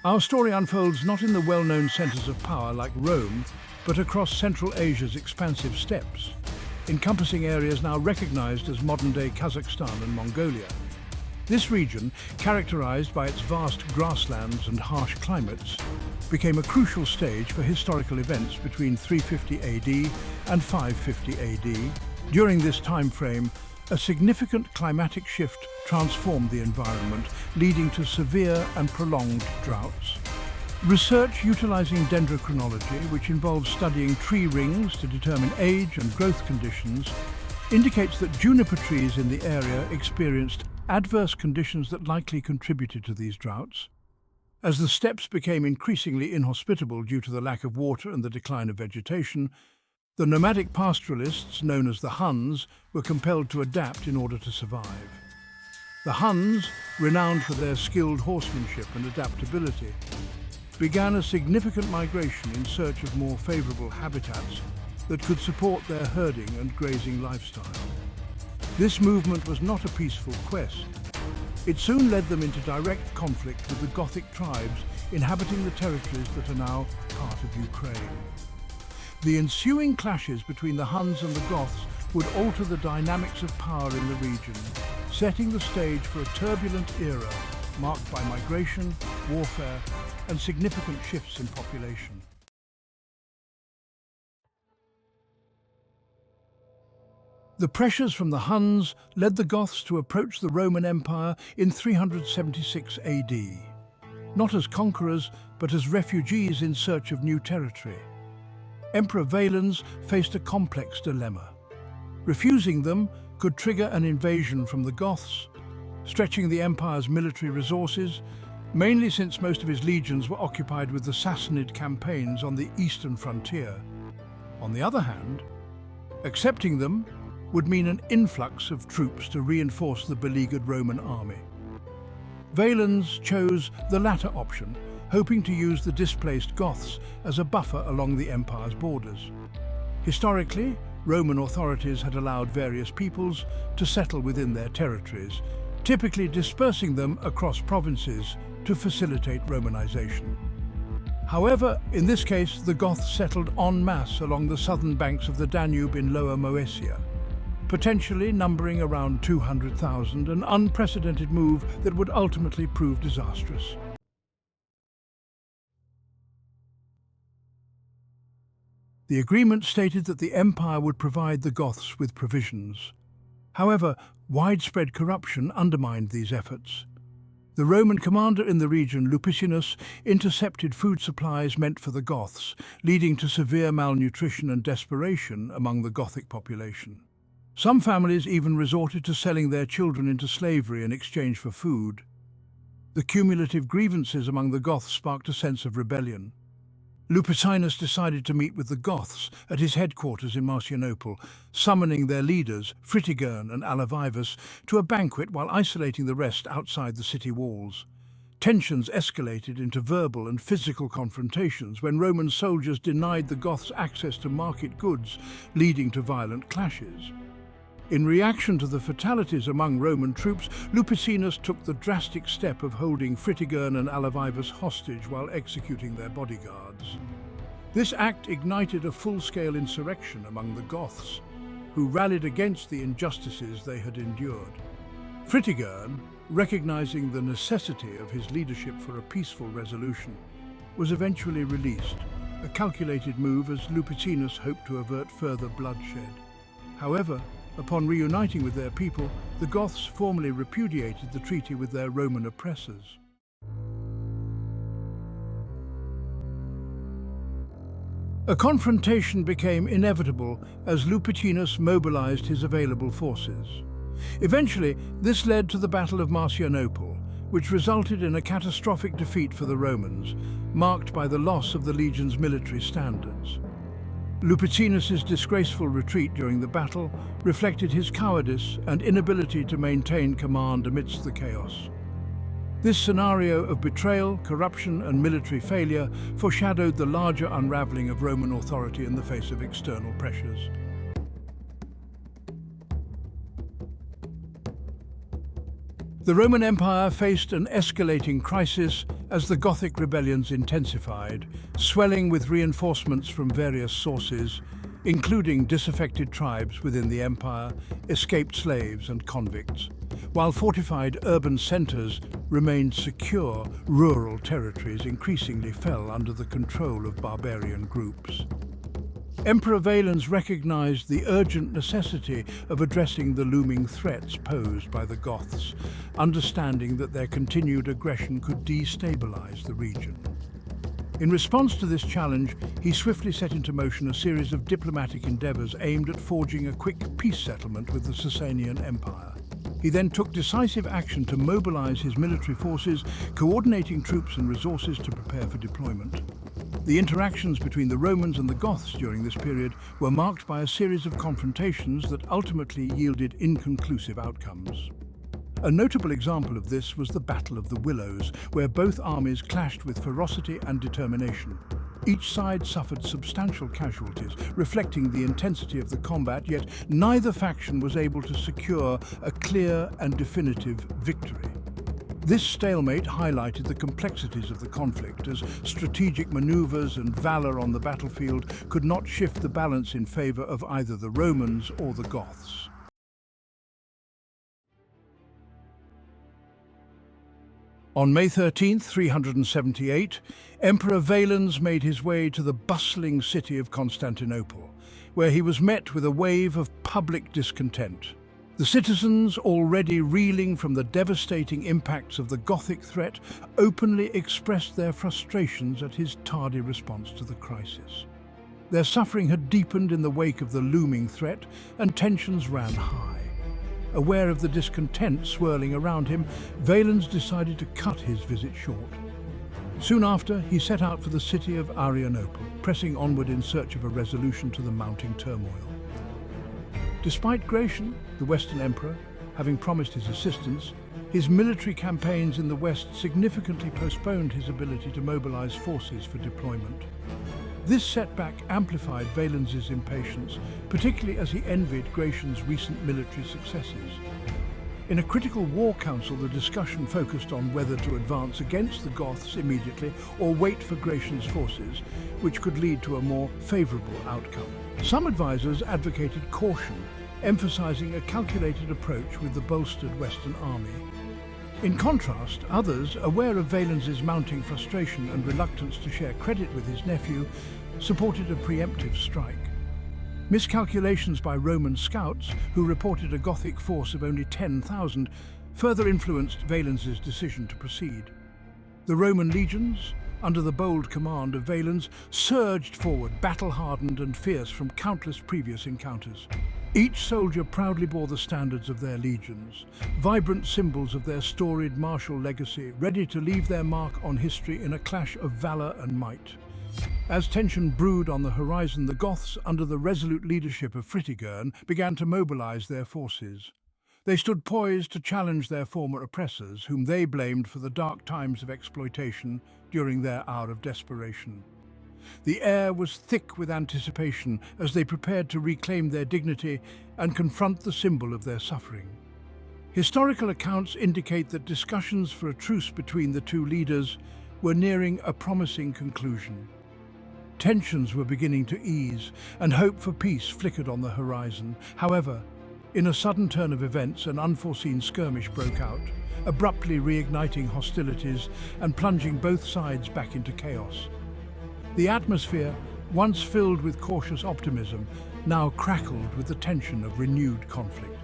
Our story unfolds not in the well-known centres of power like Rome, but across Central Asia's expansive steppes, encompassing areas now recognised as modern-day Kazakhstan and Mongolia. This region, characterised by its vast grasslands and harsh climates, became a crucial stage for historical events between 350 AD and 550 AD. During this time frame, a significant climatic shift transformed the environment, leading to severe and prolonged droughts. Research utilising dendrochronology, which involves studying tree rings to determine age and growth conditions, indicates that juniper trees in the area experienced adverse conditions that likely contributed to these droughts. As the steppes became increasingly inhospitable due to the lack of water and the decline of vegetation, the nomadic pastoralists, known as the Huns, were compelled to adapt in order to survive. The Huns, renowned for their skilled horsemanship and adaptability, began a significant migration in search of more favourable habitats that could support their herding and grazing lifestyle. This movement was not a peaceful quest. It soon led them into direct conflict with the Gothic tribes inhabiting the territories that are now part of Ukraine. The ensuing clashes between the Huns and the Goths would alter the dynamics of power in the region, setting the stage for a turbulent era marked by migration, warfare, and significant shifts in population. The pressures from the Huns led the Goths to approach the Roman Empire in 376 AD, not as conquerors, but as refugees in search of new territory. Emperor Valens faced a complex dilemma. Refusing them could trigger an invasion from the Goths, stretching the empire's military resources, mainly since most of his legions were occupied with the Sassanid campaigns on the eastern frontier. On the other hand, accepting them would mean an influx of troops to reinforce the beleaguered Roman army. Valens chose the latter option, hoping to use the displaced Goths as a buffer along the empire's borders. Historically, Roman authorities had allowed various peoples to settle within their territories, typically dispersing them across provinces to facilitate Romanization. However, in this case, the Goths settled en masse along the southern banks of the Danube in Lower Moesia, potentially numbering around 200,000, an unprecedented move that would ultimately prove disastrous. The agreement stated that the empire would provide the Goths with provisions. However, widespread corruption undermined these efforts. The Roman commander in the region, Lupicinus, intercepted food supplies meant for the Goths, leading to severe malnutrition and desperation among the Gothic population. Some families even resorted to selling their children into slavery in exchange for food. The cumulative grievances among the Goths sparked a sense of rebellion. Lupicinus decided to meet with the Goths at his headquarters in Marcianople, summoning their leaders, Fritigern and Alavivus, to a banquet while isolating the rest outside the city walls. Tensions escalated into verbal and physical confrontations when Roman soldiers denied the Goths access to market goods, leading to violent clashes. In reaction to the fatalities among Roman troops, Lupicinus took the drastic step of holding Fritigern and Alavivus hostage while executing their bodyguards. This act ignited a full-scale insurrection among the Goths, who rallied against the injustices they had endured. Fritigern, recognizing the necessity of his leadership for a peaceful resolution, was eventually released, a calculated move as Lupicinus hoped to avert further bloodshed. However, upon reuniting with their people, the Goths formally repudiated the treaty with their Roman oppressors. A confrontation became inevitable as Lupicinus mobilized his available forces. Eventually, this led to the Battle of Marcianople, which resulted in a catastrophic defeat for the Romans, marked by the loss of the legion's military standards. Lupicinus's disgraceful retreat during the battle reflected his cowardice and inability to maintain command amidst the chaos. This scenario of betrayal, corruption, and military failure foreshadowed the larger unraveling of Roman authority in the face of external pressures. The Roman Empire faced an escalating crisis as the Gothic rebellions intensified, swelling with reinforcements from various sources, including disaffected tribes within the empire, escaped slaves and convicts. While fortified urban centres remained secure, rural territories increasingly fell under the control of barbarian groups. Emperor Valens recognized the urgent necessity of addressing the looming threats posed by the Goths, understanding that their continued aggression could destabilize the region. In response to this challenge, he swiftly set into motion a series of diplomatic endeavors aimed at forging a quick peace settlement with the Sasanian Empire. He then took decisive action to mobilize his military forces, coordinating troops and resources to prepare for deployment. The interactions between the Romans and the Goths during this period were marked by a series of confrontations that ultimately yielded inconclusive outcomes. A notable example of this was the Battle of the Willows, where both armies clashed with ferocity and determination. Each side suffered substantial casualties, reflecting the intensity of the combat, yet neither faction was able to secure a clear and definitive victory. This stalemate highlighted the complexities of the conflict, as strategic maneuvers and valor on the battlefield could not shift the balance in favor of either the Romans or the Goths. On May 13, 378, Emperor Valens made his way to the bustling city of Constantinople, where he was met with a wave of public discontent. The citizens, already reeling from the devastating impacts of the Gothic threat, openly expressed their frustrations at his tardy response to the crisis. Their suffering had deepened in the wake of the looming threat, and tensions ran high. Aware of the discontent swirling around him, Valens decided to cut his visit short. Soon after, he set out for the city of Adrianople, pressing onward in search of a resolution to the mounting turmoil. Despite Gratian, the Western Emperor, having promised his assistance, his military campaigns in the West significantly postponed his ability to mobilize forces for deployment. This setback amplified Valens's impatience, particularly as he envied Gratian's recent military successes. In a critical war council, the discussion focused on whether to advance against the Goths immediately or wait for Gratian's forces, which could lead to a more favorable outcome. Some advisors advocated caution, emphasizing a calculated approach with the bolstered Western army. In contrast, others, aware of Valens's mounting frustration and reluctance to share credit with his nephew, supported a preemptive strike. Miscalculations by Roman scouts, who reported a Gothic force of only 10,000, further influenced Valens's decision to proceed. The Roman legions, under the bold command of Valens, surged forward, battle-hardened and fierce from countless previous encounters. Each soldier proudly bore the standards of their legions, vibrant symbols of their storied martial legacy, ready to leave their mark on history in a clash of valor and might. As tension brewed on the horizon, the Goths, under the resolute leadership of Fritigern, began to mobilize their forces. They stood poised to challenge their former oppressors, whom they blamed for the dark times of exploitation during their hour of desperation. The air was thick with anticipation as they prepared to reclaim their dignity and confront the symbol of their suffering. Historical accounts indicate that discussions for a truce between the two leaders were nearing a promising conclusion. Tensions were beginning to ease, and hope for peace flickered on the horizon. However, in a sudden turn of events, an unforeseen skirmish broke out, abruptly reigniting hostilities and plunging both sides back into chaos. The atmosphere, once filled with cautious optimism, now crackled with the tension of renewed conflict.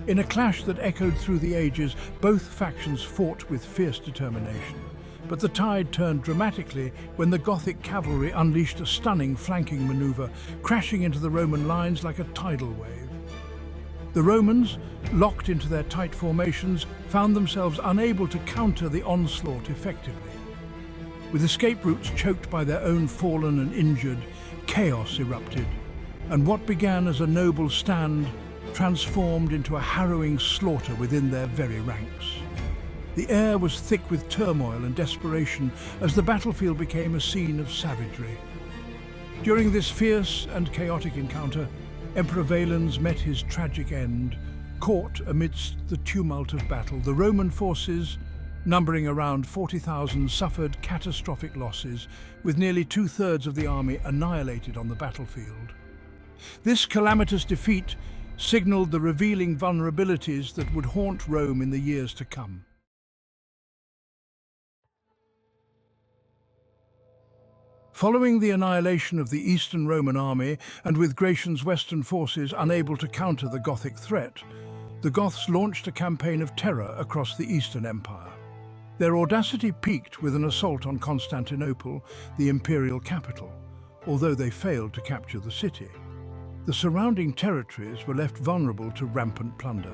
In a clash that echoed through the ages, both factions fought with fierce determination. But the tide turned dramatically when the Gothic cavalry unleashed a stunning flanking maneuver, crashing into the Roman lines like a tidal wave. The Romans, locked into their tight formations, found themselves unable to counter the onslaught effectively. With escape routes choked by their own fallen and injured, chaos erupted, and what began as a noble stand transformed into a harrowing slaughter within their very ranks. The air was thick with turmoil and desperation as the battlefield became a scene of savagery. During this fierce and chaotic encounter, Emperor Valens met his tragic end, Caught amidst the tumult of battle, the Roman forces, numbering around 40,000, suffered catastrophic losses, with nearly two-thirds of the army annihilated on the battlefield. This calamitous defeat signalled the revealing vulnerabilities that would haunt Rome in the years to come. Following the annihilation of the Eastern Roman army, and with Gratian's Western forces unable to counter the Gothic threat, the Goths launched a campaign of terror across the Eastern Empire. Their audacity peaked with an assault on Constantinople, the imperial capital, although they failed to capture the city. The surrounding territories were left vulnerable to rampant plunder.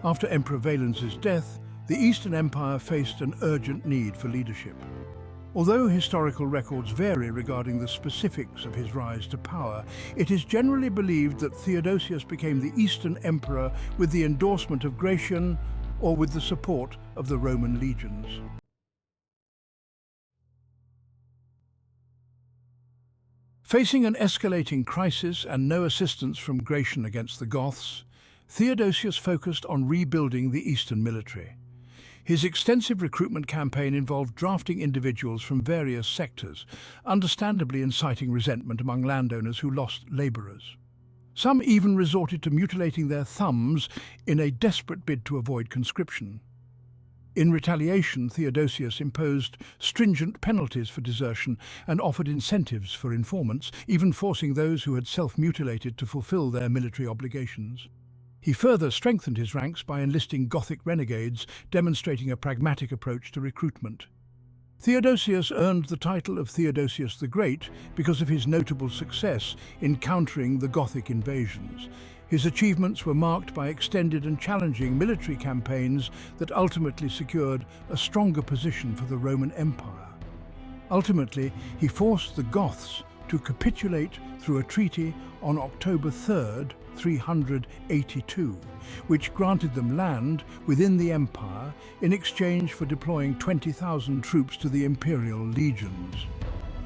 After Emperor Valens's death, the Eastern Empire faced an urgent need for leadership. Although historical records vary regarding the specifics of his rise to power, it is generally believed that Theodosius became the Eastern Emperor with the endorsement of Gratian or with the support of the Roman legions. Facing an escalating crisis and no assistance from Gratian against the Goths, Theodosius focused on rebuilding the Eastern military. His extensive recruitment campaign involved drafting individuals from various sectors, understandably inciting resentment among landowners who lost labourers. Some even resorted to mutilating their thumbs in a desperate bid to avoid conscription. In retaliation, Theodosius imposed stringent penalties for desertion and offered incentives for informants, even forcing those who had self-mutilated to fulfill their military obligations. He further strengthened his ranks by enlisting Gothic renegades, demonstrating a pragmatic approach to recruitment. Theodosius earned the title of Theodosius the Great because of his notable success in countering the Gothic invasions. His achievements were marked by extended and challenging military campaigns that ultimately secured a stronger position for the Roman Empire. Ultimately, he forced the Goths to capitulate through a treaty on October 3rd, 382, which granted them land within the empire in exchange for deploying 20,000 troops to the imperial legions.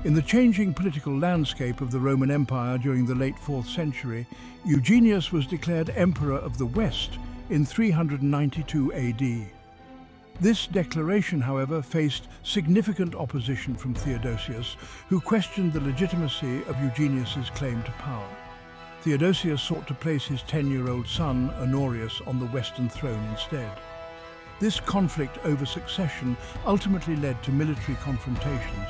In the changing political landscape of the Roman Empire during the late 4th century, Eugenius was declared Emperor of the West in 392 AD. This declaration, however, faced significant opposition from Theodosius, who questioned the legitimacy of Eugenius's claim to power. Theodosius sought to place his 10-year-old son, Honorius, on the Western throne instead. This conflict over succession ultimately led to military confrontations,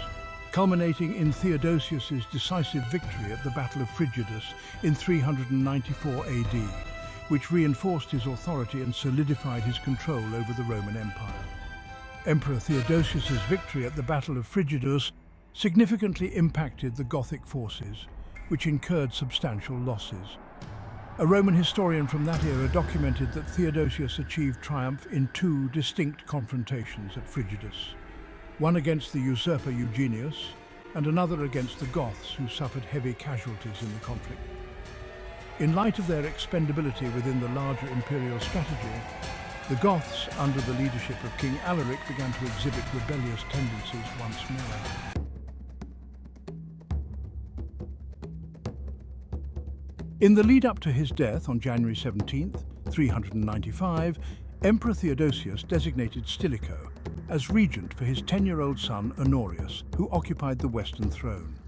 culminating in Theodosius's decisive victory at the Battle of Frigidus in 394 AD, which reinforced his authority and solidified his control over the Roman Empire. Emperor Theodosius's victory at the Battle of Frigidus significantly impacted the Gothic forces, which incurred substantial losses. A Roman historian from that era documented that Theodosius achieved triumph in two distinct confrontations at Frigidus, one against the usurper Eugenius and another against the Goths, who suffered heavy casualties in the conflict. In light of their expendability within the larger imperial strategy, the Goths, under the leadership of King Alaric, began to exhibit rebellious tendencies once more. In the lead-up to his death on January 17th, 395, Emperor Theodosius designated Stilicho as regent for his 10-year-old son Honorius, who occupied the Western throne.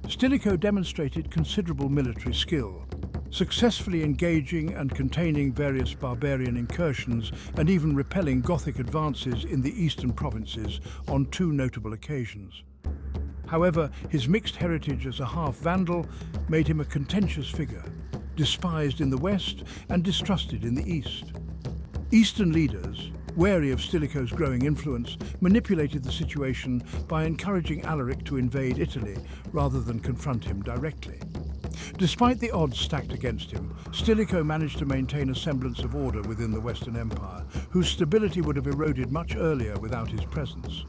Stilicho demonstrated considerable military skill, successfully engaging and containing various barbarian incursions and even repelling Gothic advances in the eastern provinces on two notable occasions. However, his mixed heritage as a half-Vandal made him a contentious figure, despised in the west and distrusted in the east. Eastern leaders, wary of Stilicho's growing influence, manipulated the situation by encouraging Alaric to invade Italy rather than confront him directly. Despite the odds stacked against him, Stilicho managed to maintain a semblance of order within the Western Empire, whose stability would have eroded much earlier without his presence.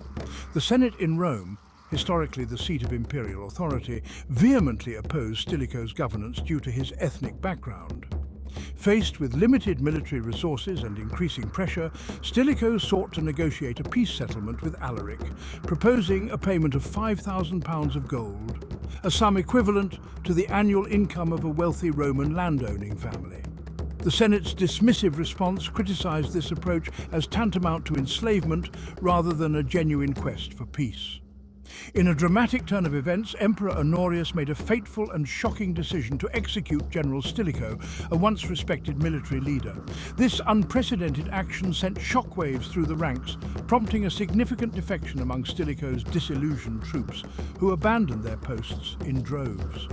The Senate in Rome, historically the seat of imperial authority, vehemently opposed Stilicho's governance due to his ethnic background. Faced with limited military resources and increasing pressure, Stilicho sought to negotiate a peace settlement with Alaric, proposing a payment of £5,000 of gold, a sum equivalent to the annual income of a wealthy Roman landowning family. The Senate's dismissive response criticized this approach as tantamount to enslavement rather than a genuine quest for peace. In a dramatic turn of events, Emperor Honorius made a fateful and shocking decision to execute General Stilicho, a once respected military leader. This unprecedented action sent shockwaves through the ranks, prompting a significant defection among Stilicho's disillusioned troops, who abandoned their posts in droves.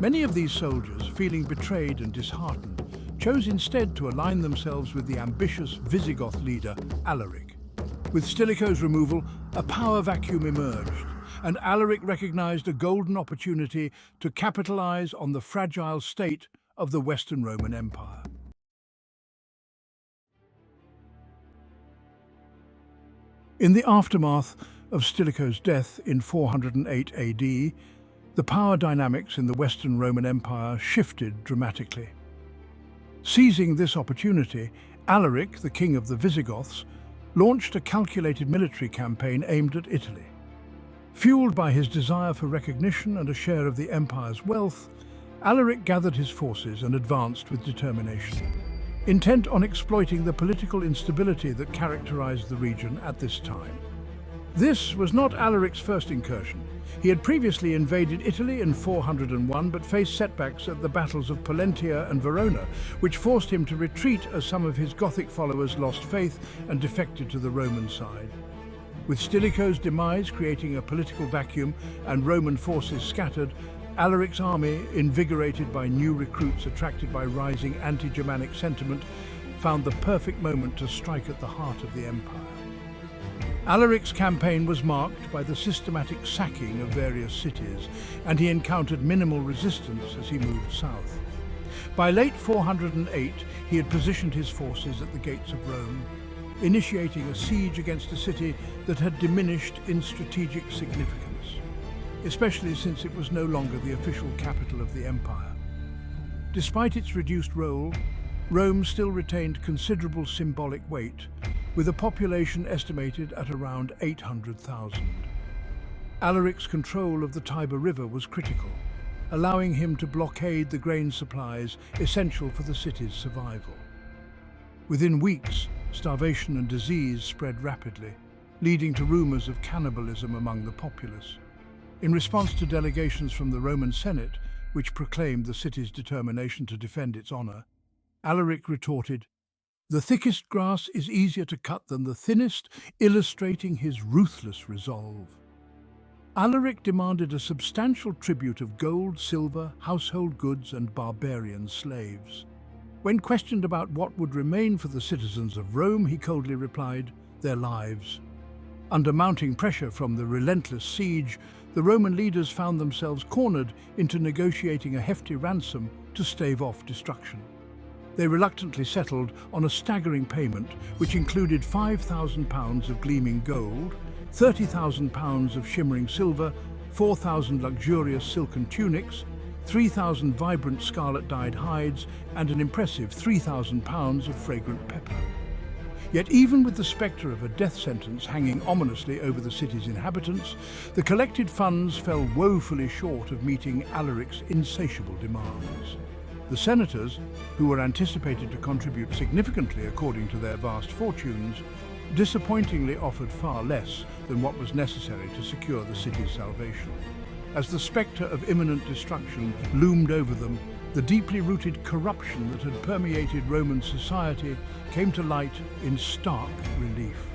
Many of these soldiers, feeling betrayed and disheartened, chose instead to align themselves with the ambitious Visigoth leader, Alaric. With Stilicho's removal, a power vacuum emerged, and Alaric recognized a golden opportunity to capitalize on the fragile state of the Western Roman Empire. In the aftermath of Stilicho's death in 408 AD, the power dynamics in the Western Roman Empire shifted dramatically. Seizing this opportunity, Alaric, the king of the Visigoths, launched a calculated military campaign aimed at Italy. Fueled by his desire for recognition and a share of the empire's wealth, Alaric gathered his forces and advanced with determination, intent on exploiting the political instability that characterized the region at this time. This was not Alaric's first incursion. He had previously invaded Italy in 401 but faced setbacks at the battles of Pollentia and Verona, which forced him to retreat as some of his Gothic followers lost faith and defected to the Roman side. With Stilicho's demise creating a political vacuum and Roman forces scattered, Alaric's army, invigorated by new recruits attracted by rising anti-Germanic sentiment, found the perfect moment to strike at the heart of the empire. Alaric's campaign was marked by the systematic sacking of various cities, and he encountered minimal resistance as he moved south. By late 408, he had positioned his forces at the gates of Rome, initiating a siege against a city that had diminished in strategic significance, especially since it was no longer the official capital of the empire. Despite its reduced role, Rome still retained considerable symbolic weight, with a population estimated at around 800,000. Alaric's control of the Tiber River was critical, allowing him to blockade the grain supplies essential for the city's survival. Within weeks, starvation and disease spread rapidly, leading to rumors of cannibalism among the populace. In response to delegations from the Roman Senate, which proclaimed the city's determination to defend its honor, Alaric retorted, "The thickest grass is easier to cut than the thinnest," illustrating his ruthless resolve. Alaric demanded a substantial tribute of gold, silver, household goods, and barbarian slaves. When questioned about what would remain for the citizens of Rome, he coldly replied, "Their lives." Under mounting pressure from the relentless siege, the Roman leaders found themselves cornered into negotiating a hefty ransom to stave off destruction. They reluctantly settled on a staggering payment, which included £5,000 of gleaming gold, £30,000 of shimmering silver, 4,000 luxurious silken tunics, 3,000 vibrant scarlet-dyed hides, and an impressive £3,000 of fragrant pepper. Yet even with the spectre of a death sentence hanging ominously over the city's inhabitants, the collected funds fell woefully short of meeting Alaric's insatiable demands. The senators, who were anticipated to contribute significantly according to their vast fortunes, disappointingly offered far less than what was necessary to secure the city's salvation. As the spectre of imminent destruction loomed over them, the deeply rooted corruption that had permeated Roman society came to light in stark relief.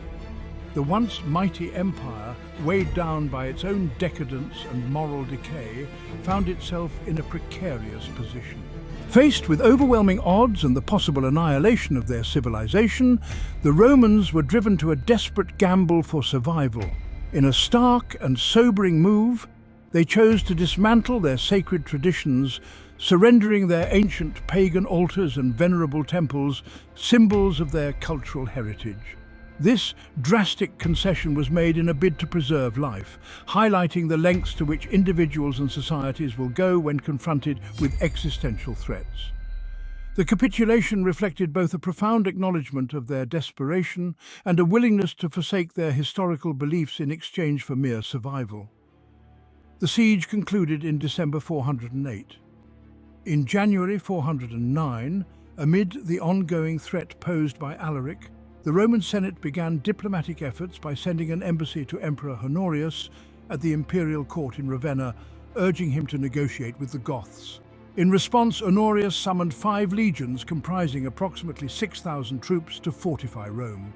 The once mighty empire, weighed down by its own decadence and moral decay, found itself in a precarious position. Faced with overwhelming odds and the possible annihilation of their civilization, the Romans were driven to a desperate gamble for survival. In a stark and sobering move, they chose to dismantle their sacred traditions, surrendering their ancient pagan altars and venerable temples, symbols of their cultural heritage. This drastic concession was made in a bid to preserve life, highlighting the lengths to which individuals and societies will go when confronted with existential threats. The capitulation reflected both a profound acknowledgement of their desperation and a willingness to forsake their historical beliefs in exchange for mere survival. The siege concluded in December 408. In January 409, Amid the ongoing threat posed by Alaric, the Roman Senate began diplomatic efforts by sending an embassy to Emperor Honorius at the imperial court in Ravenna, urging him to negotiate with the Goths. In response, Honorius summoned 5 legions comprising approximately 6,000 troops to fortify Rome.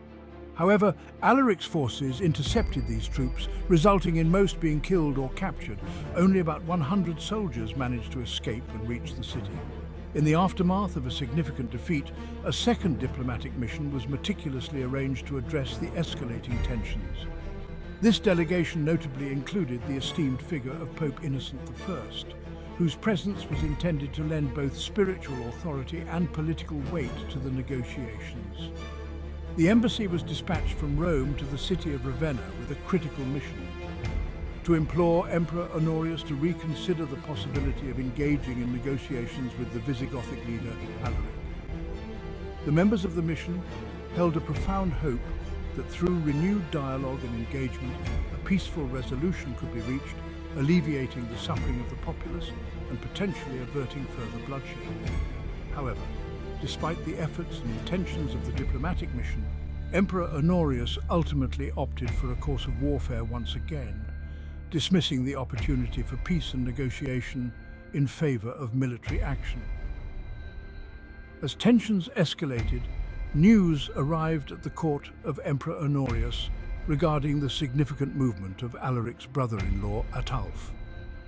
However, Alaric's forces intercepted these troops, resulting in most being killed or captured. Only about 100 soldiers managed to escape and reach the city. In the aftermath of a significant defeat, a second diplomatic mission was meticulously arranged to address the escalating tensions. This delegation notably included the esteemed figure of Pope Innocent I, whose presence was intended to lend both spiritual authority and political weight to the negotiations. The embassy was dispatched from Rome to the city of Ravenna with a critical mission: to implore Emperor Honorius to reconsider the possibility of engaging in negotiations with the Visigothic leader Alaric. The members of the mission held a profound hope that through renewed dialogue and engagement, a peaceful resolution could be reached, alleviating the suffering of the populace and potentially averting further bloodshed. However, despite the efforts and intentions of the diplomatic mission, Emperor Honorius ultimately opted for a course of warfare once again, dismissing the opportunity for peace and negotiation in favor of military action. As tensions escalated, news arrived at the court of Emperor Honorius regarding the significant movement of Alaric's brother-in-law, Ataulf.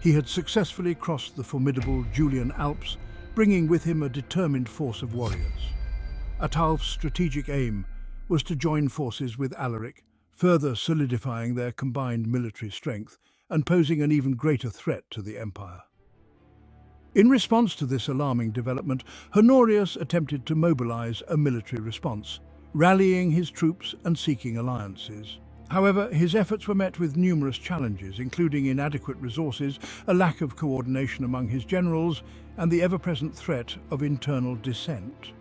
He had successfully crossed the formidable Julian Alps, bringing with him a determined force of warriors. Ataulf's strategic aim was to join forces with Alaric, further solidifying their combined military strength and posing an even greater threat to the empire. In response to this alarming development, Honorius attempted to mobilize a military response, rallying his troops and seeking alliances. However, his efforts were met with numerous challenges, including inadequate resources, a lack of coordination among his generals, and the ever-present threat of internal dissent.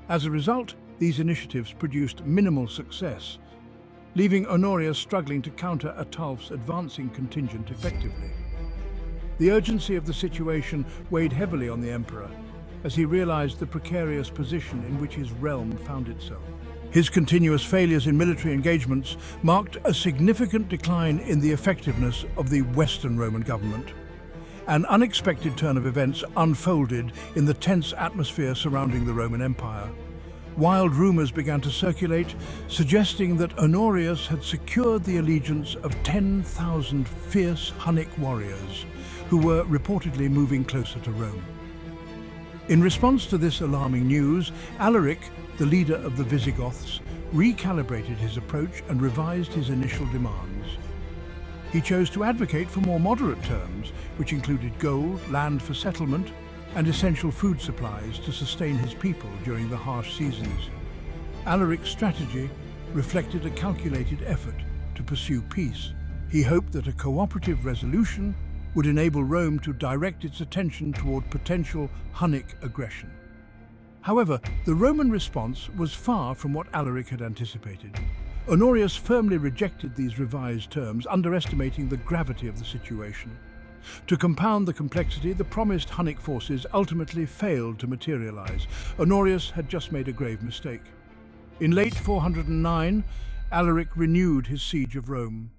As a result, these initiatives produced minimal success, leaving Honorius struggling to counter Ataulf's advancing contingent effectively. The urgency of the situation weighed heavily on the emperor, as he realized the precarious position in which his realm found itself. His continuous failures in military engagements marked a significant decline in the effectiveness of the Western Roman government. An unexpected turn of events unfolded in the tense atmosphere surrounding the Roman Empire. Wild rumors began to circulate, suggesting that Honorius had secured the allegiance of 10,000 fierce Hunnic warriors, who were reportedly moving closer to Rome. In response to this alarming news, Alaric, the leader of the Visigoths, recalibrated his approach and revised his initial demands. He chose to advocate for more moderate terms, which included gold, land for settlement, and essential food supplies to sustain his people during the harsh seasons. Alaric's strategy reflected a calculated effort to pursue peace. He hoped that a cooperative resolution would enable Rome to direct its attention toward potential Hunnic aggression. However, the Roman response was far from what Alaric had anticipated. Honorius firmly rejected these revised terms, underestimating the gravity of the situation. To compound the complexity, the promised Hunnic forces ultimately failed to materialize. Honorius had just made a grave mistake. In late 409, Alaric renewed his siege of Rome.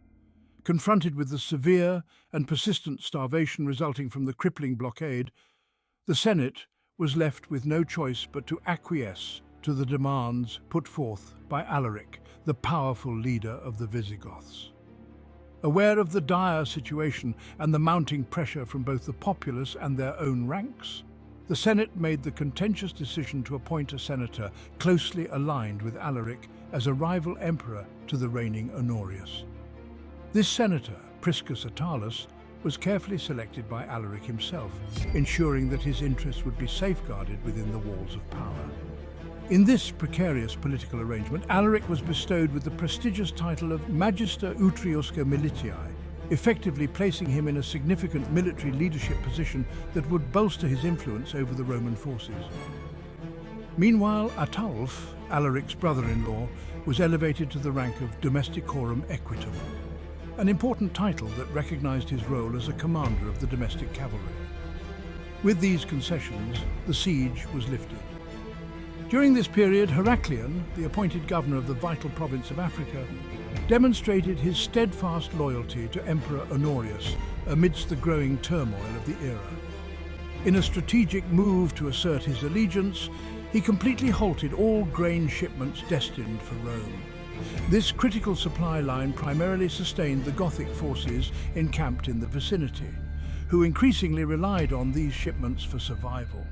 Confronted with the severe and persistent starvation resulting from the crippling blockade, the Senate was left with no choice but to acquiesce to the demands put forth by Alaric, the powerful leader of the Visigoths. Aware of the dire situation and the mounting pressure from both the populace and their own ranks, the Senate made the contentious decision to appoint a senator closely aligned with Alaric as a rival emperor to the reigning Honorius. This senator, Priscus Attalus, was carefully selected by Alaric himself, ensuring that his interests would be safeguarded within the walls of power. In this precarious political arrangement, Alaric was bestowed with the prestigious title of Magister Utriusque Militiae, effectively placing him in a significant military leadership position that would bolster his influence over the Roman forces. Meanwhile, Ataulf, Alaric's brother-in-law, was elevated to the rank of Domesticorum Equitum, an important title that recognized his role as a commander of the domestic cavalry. With these concessions, the siege was lifted. During this period, Heraclian, the appointed governor of the vital province of Africa, demonstrated his steadfast loyalty to Emperor Honorius amidst the growing turmoil of the era. In a strategic move to assert his allegiance, he completely halted all grain shipments destined for Rome. This critical supply line primarily sustained the Gothic forces encamped in the vicinity, who increasingly relied on these shipments for survival.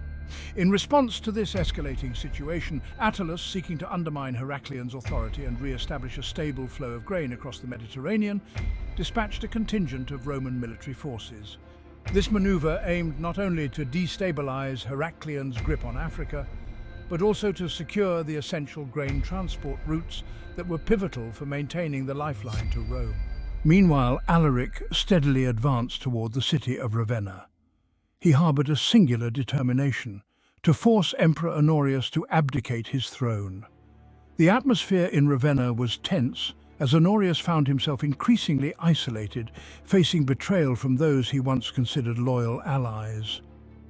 In response to this escalating situation, Attalus, seeking to undermine Heraclian's authority and re-establish a stable flow of grain across the Mediterranean, dispatched a contingent of Roman military forces. This maneuver aimed not only to destabilize Heraclian's grip on Africa, but also to secure the essential grain transport routes that were pivotal for maintaining the lifeline to Rome. Meanwhile, Alaric steadily advanced toward the city of Ravenna. He harbored a singular determination to force Emperor Honorius to abdicate his throne. The atmosphere in Ravenna was tense as Honorius found himself increasingly isolated, facing betrayal from those he once considered loyal allies.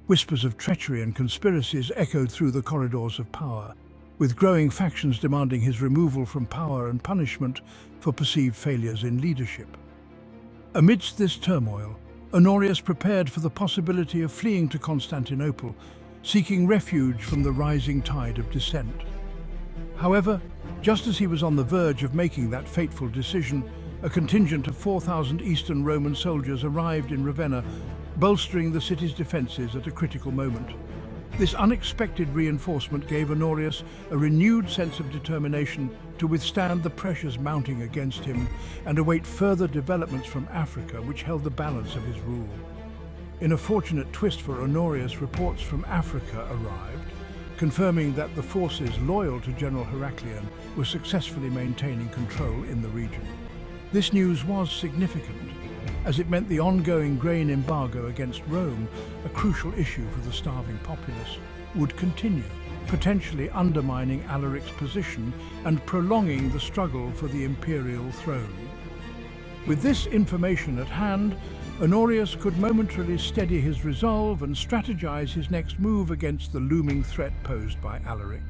Whispers of treachery and conspiracies echoed through the corridors of power, with growing factions demanding his removal from power and punishment for perceived failures in leadership. Amidst this turmoil, Honorius prepared for the possibility of fleeing to Constantinople, seeking refuge from the rising tide of dissent. However, just as he was on the verge of making that fateful decision, a contingent of 4,000 Eastern Roman soldiers arrived in Ravenna, bolstering the city's defences at a critical moment. This unexpected reinforcement gave Honorius a renewed sense of determination to withstand the pressures mounting against him and await further developments from Africa, which held the balance of his rule. In a fortunate twist for Honorius, reports from Africa arrived, confirming that the forces loyal to General Heraclian were successfully maintaining control in the region. This news was significant, as it meant the ongoing grain embargo against Rome, a crucial issue for the starving populace, would continue, potentially undermining Alaric's position and prolonging the struggle for the imperial throne. With this information at hand, Honorius could momentarily steady his resolve and strategize his next move against the looming threat posed by Alaric.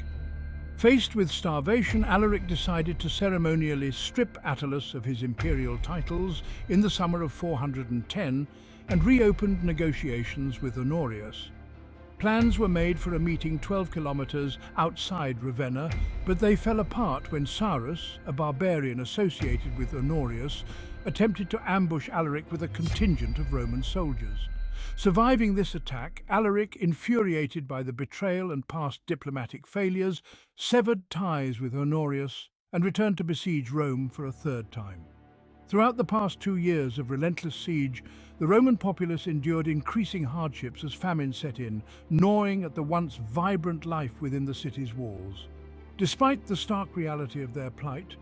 Faced with starvation, Alaric decided to ceremonially strip Attalus of his imperial titles in the summer of 410 and reopened negotiations with Honorius. Plans were made for a meeting 12 kilometers outside Ravenna, but they fell apart when Sarus, a barbarian associated with Honorius, attempted to ambush Alaric with a contingent of Roman soldiers. Surviving this attack, Alaric, infuriated by the betrayal and past diplomatic failures, severed ties with Honorius and returned to besiege Rome for a third time. Throughout the past 2 years of relentless siege, the Roman populace endured increasing hardships as famine set in, gnawing at the once vibrant life within the city's walls. Despite the stark reality of their plight,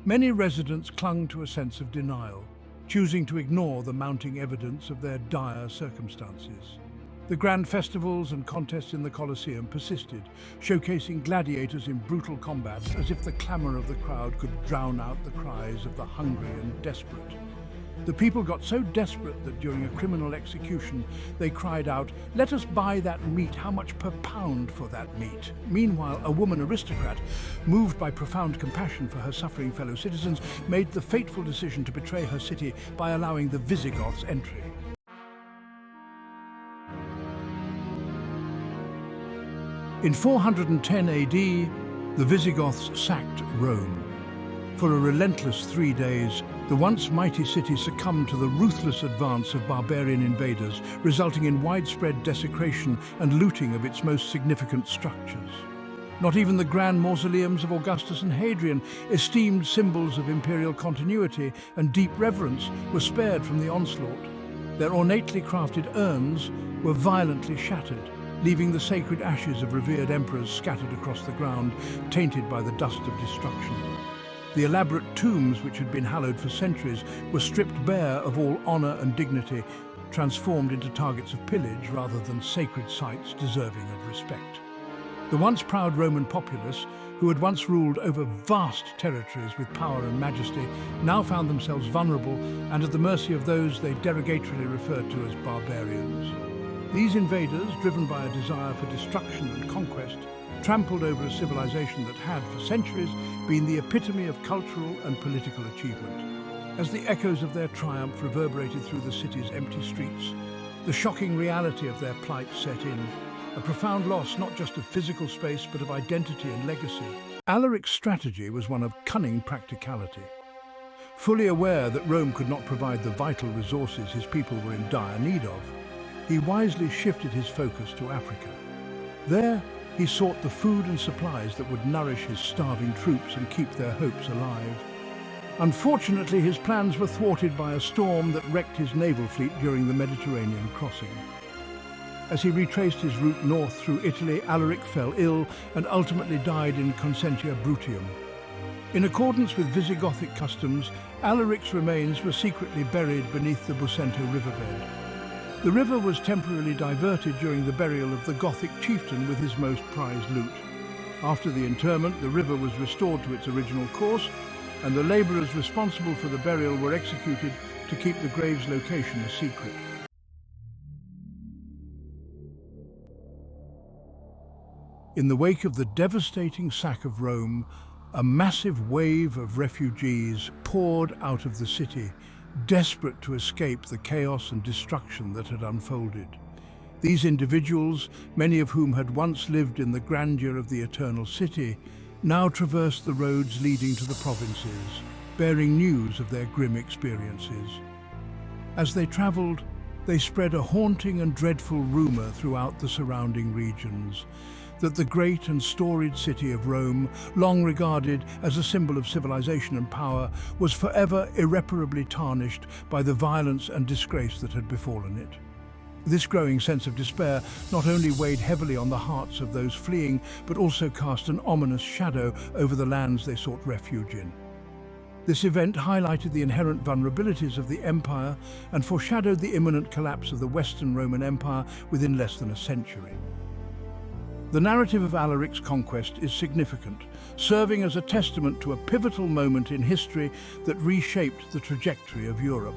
many residents clung to a sense of denial, choosing to ignore the mounting evidence of their dire circumstances. The grand festivals and contests in the Colosseum persisted, showcasing gladiators in brutal combat as if the clamor of the crowd could drown out the cries of the hungry and desperate. The people got so desperate that during a criminal execution, they cried out, "Let us buy that meat, how much per pound for that meat?" Meanwhile, a woman aristocrat, moved by profound compassion for her suffering fellow citizens, made the fateful decision to betray her city by allowing the Visigoths entry. In 410 AD, the Visigoths sacked Rome. For a relentless 3 days, the once mighty city succumbed to the ruthless advance of barbarian invaders, resulting in widespread desecration and looting of its most significant structures. Not even the grand mausoleums of Augustus and Hadrian, esteemed symbols of imperial continuity and deep reverence, were spared from the onslaught. Their ornately crafted urns were violently shattered, leaving the sacred ashes of revered emperors scattered across the ground, tainted by the dust of destruction. The elaborate tombs, which had been hallowed for centuries, were stripped bare of all honor and dignity, transformed into targets of pillage rather than sacred sites deserving of respect. The once proud Roman populace, who had once ruled over vast territories with power and majesty, now found themselves vulnerable and at the mercy of those they derogatorily referred to as barbarians. These invaders, driven by a desire for destruction and conquest, trampled over a civilization that had, for centuries, been the epitome of cultural and political achievement. As the echoes of their triumph reverberated through the city's empty streets, the shocking reality of their plight set in, a profound loss not just of physical space but of identity and legacy. Alaric's strategy was one of cunning practicality. Fully aware that Rome could not provide the vital resources his people were in dire need of, he wisely shifted his focus to Africa. There, he sought the food and supplies that would nourish his starving troops and keep their hopes alive. Unfortunately, his plans were thwarted by a storm that wrecked his naval fleet during the Mediterranean crossing. As he retraced his route north through Italy, Alaric fell ill and ultimately died in Consentia Brutium. In accordance with Visigothic customs, Alaric's remains were secretly buried beneath the Busento riverbed. The river was temporarily diverted during the burial of the Gothic chieftain with his most prized loot. After the interment, the river was restored to its original course, and the labourers responsible for the burial were executed to keep the grave's location a secret. In the wake of the devastating sack of Rome, a massive wave of refugees poured out of the city, desperate to escape the chaos and destruction that had unfolded. These individuals, many of whom had once lived in the grandeur of the Eternal City, now traversed the roads leading to the provinces, bearing news of their grim experiences. As they travelled, they spread a haunting and dreadful rumour throughout the surrounding regions, that the great and storied city of Rome, long regarded as a symbol of civilization and power, was forever irreparably tarnished by the violence and disgrace that had befallen it. This growing sense of despair not only weighed heavily on the hearts of those fleeing, but also cast an ominous shadow over the lands they sought refuge in. This event highlighted the inherent vulnerabilities of the empire and foreshadowed the imminent collapse of the Western Roman Empire within less than a century. The narrative of Alaric's conquest is significant, serving as a testament to a pivotal moment in history that reshaped the trajectory of Europe.